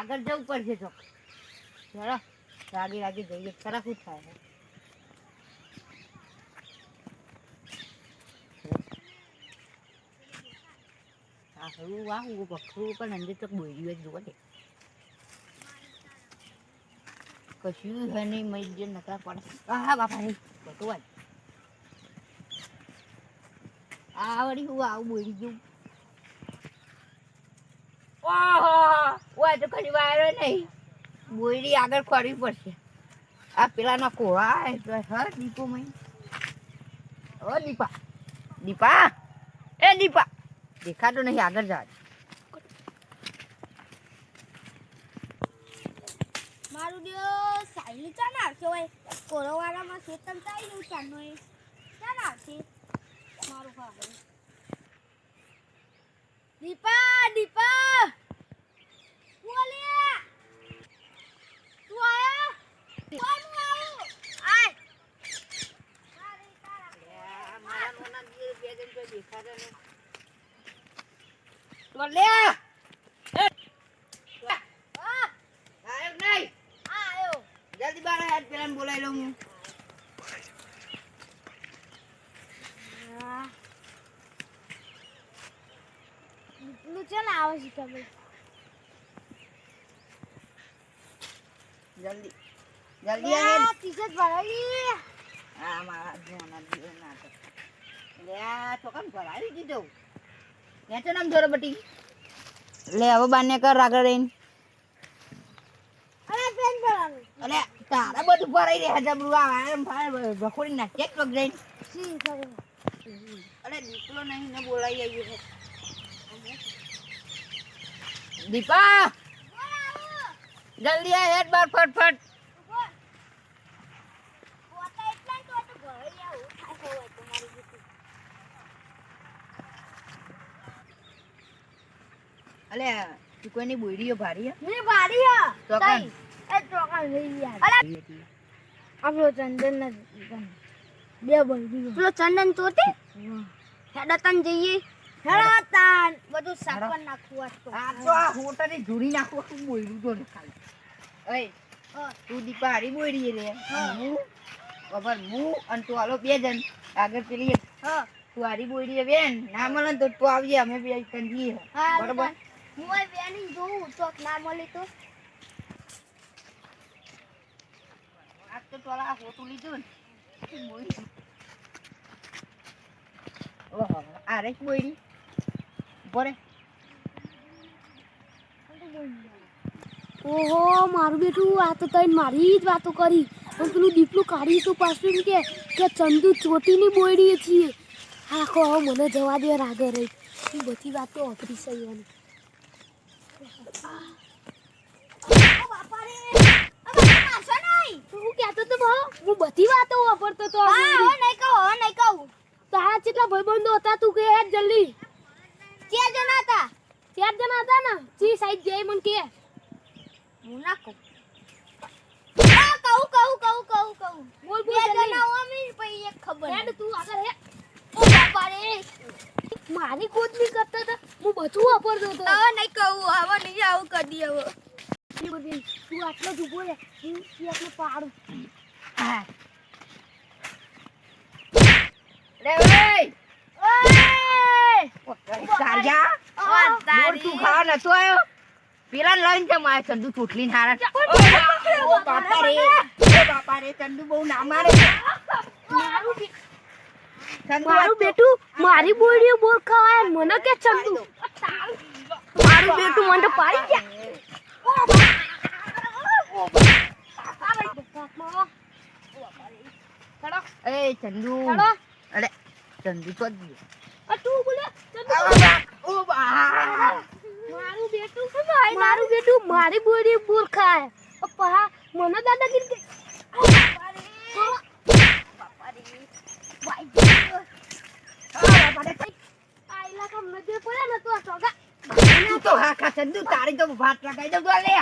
આગળ જવું પડશે તો ચલો રાગી રાગી જઈએ ખરા શું થાય હું બખરું પણ અંદર તો બોલ્યું જ જોવા દે કશું હે નહીં મળી જે નકરા પડે હા બાપા નહીં બધું આ વળી હું આવું બોલી ગયું ઓહો ઓય તો ખરી વાયરો નહીં બોયડી આગળ ખોરવી પડશે આ પેલાના કોળા એટલે હર દીપો મય ઓ દીપા દીપા એ દીપા દેખાતો નહીં આગળ જા મારું દેવ સાયલી ચા ના આવશે હોય કોરોવાળામાં શેતન ચાઈ નું ચાનો એ ચા ના આવશે મારું ફાવે દીપા દીપા બોલે તું આયા કોણ આવું આય અરે તારા મારા નોના દીએ બે જણ તો દેખાતો નહીં તો લે આયો નહીં આયો જલ્દી બાર આય પેલાને બોલાવી લઉં હું નું છે ને આવે છે તમે જલ્દી જલ્દી આય ટી-શર્ટ ભરાવી આ મારા નોના દીએ ના તો લે આ તો કેમ ભરાવી દીધો ત્યાં તો નામ ધોરો બટી લે હવે બાને કર આગળ રહીને અરે પેન ભરાવી અલે તારા બધું ભરાઈ રહ્યા જબરું આ ભખોડી ના ચેક લગ જઈને સી કરે અરે દીકરો નહીં ને બોલાઈ આવ્યો છે દીપા જલ્દી આ હેડ બાર ફટફટ પોતા એટલા તો ભરાઈ આવું થાય હોય તમારી રીતે અલે તું કોઈની બોયડીઓ ભારી હે મે ભારી હે ચોકન એ ચોકન લઈ યાર અરે આપણો ચંદન ના બે બોલડી પેલો ચંદન તોતે હેડતન જઈએ હેડતન બધું સાપણ નાખવું આ તો આ હોટલી ધૂરી નાખવા તું બોયડું તો ને ખાલી ઓય તું દીપા હારી બોયડી રે હું ખબર હું અને તું હાલો બે જણ આગળ પેલી હા તું હારી બોયડી બેન ના મળે તો તું આવજે અમે બે કંદીએ બરોબર હું એ બેની જોઉં તો ના મળે તો આજ તો તોલા હોટું લીધું ને બોયડી ઓહો આ રે બોયડી બોરે ઓહો મારું બેટું આ તો તઈ મારી જ વાતો કરી પણ પેલું દીપલું કાઢી તો પાછું કે ચંદુ ચોટીની બોયડી છીએ હા કહો મને જવા દે રાગે રહી એ બધી વાતો અઘરી છે એવાની હું કહેતો તો હું બધી વાતો વાપરતો તો નહીં કહું તારા કેટલા ભાઈબંધો હતા તું કે હેડ જલ્દી 4 જણા હતા 4 જણા હતા ને ચી સાઈડ જઈ મન કે હું ના કહું કહું બોલ બે જણા અમે પછી એક ખબર હેડ તું આગળ હે ઓ બાપા રે મારી ખોદ ની કરતા હતા હું બધું વાપરતો હતો હવે નહીં કહું હવે નહીં આવું કરી હવે તું આટલો જ ઉભો રે હું એકને પાડું હા રે ઓય કારિયા મોર તું ખાવા નતો આયો પેલા લઈને જમ આયો ચંદુ ચોટલી હારા ઓ બાપા રે ચંદુ બહુ ના મારે મારું બેટું મારી બોયડી બોર ખવાય મને કે ચંદુ મારું બેટું મને તો પાડી ગયા એ ચંદુ અરે ચંદુ તો દી તું બોલે ઓ બા મારું બેટું મારી બોયડી બોર ખાય પહા મને દાદાગીરી આઈલા કામ નજર પડે ને તો ચોગા તું તો હા ખા ચંદુ તારી તો ભાત લગાઈ દઉં તો લે